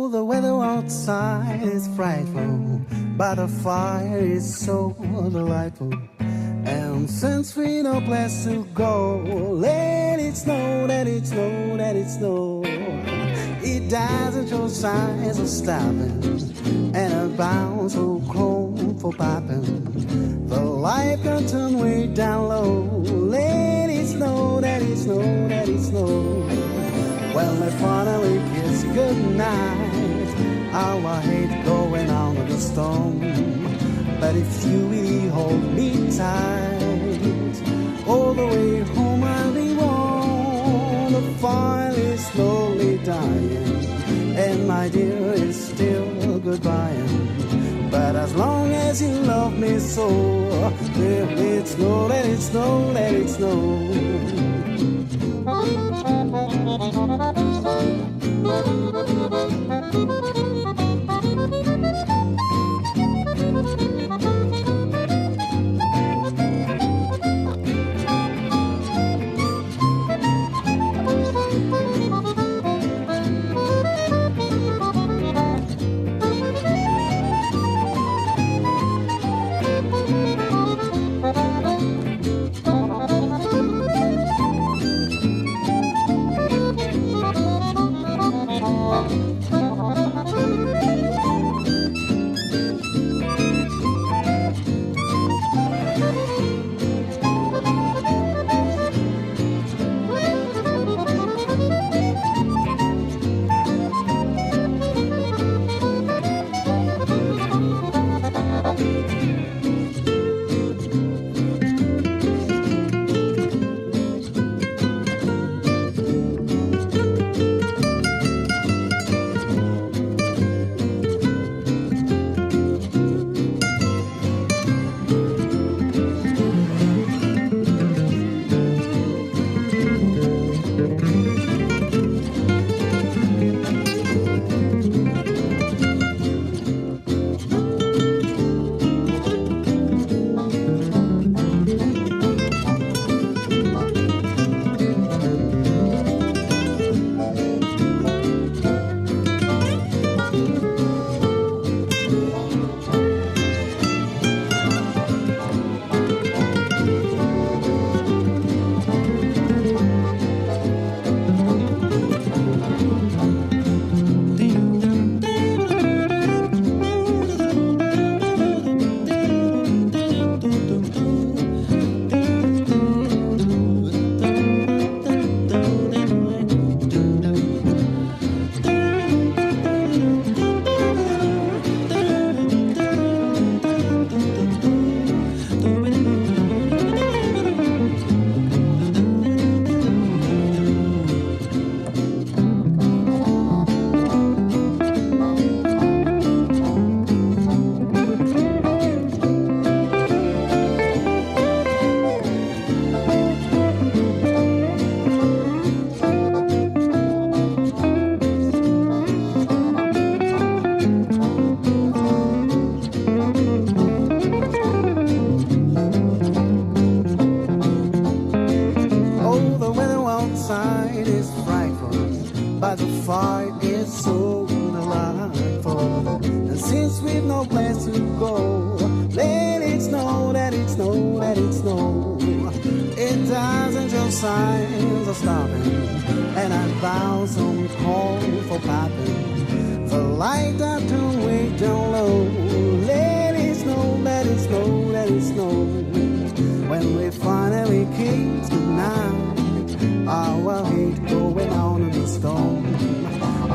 Oh, the weather outside is frightful, but the fire is so delightful. And since we no place to go, let it snow, let it snow, let it snow. It doesn't show signs of stopping, and it bounds so cold for popping. The light can turn way down low. Let it snow, let it snow, let it snow. When we finally kiss goodnight, I hate going out of the storm. But if you really hold me tight, all the way home I'll be warm. The fire is slowly dying, and my dear is still goodbying. But as long as you love me so, let it snow, let it snow, let it snow. But the fire is so delightful. And since we've no place to go, let it snow, let it snow, let it snow. It doesn't show signs of stopping, and I bound some cold for popping. The light that turned way down low. Let it snow, let it snow, let it snow. When we finally kiss goodnight, I will hate going on in the storm.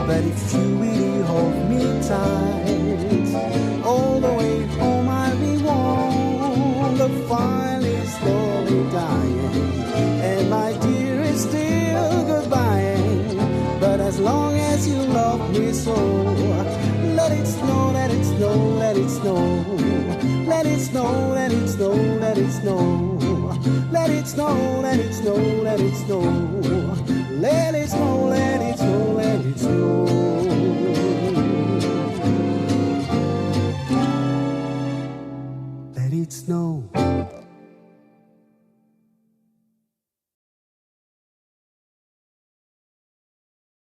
But if you really hold me tight, all the way home I'll be warm. The fire is slowly dying, and my dear is still goodbying. But as long as you love me so, let it snow, let it snow, let it snow. Let it snow, let it snow, let it snow. Let it snow, let it snow, let it snow. Let it snow, let it snow.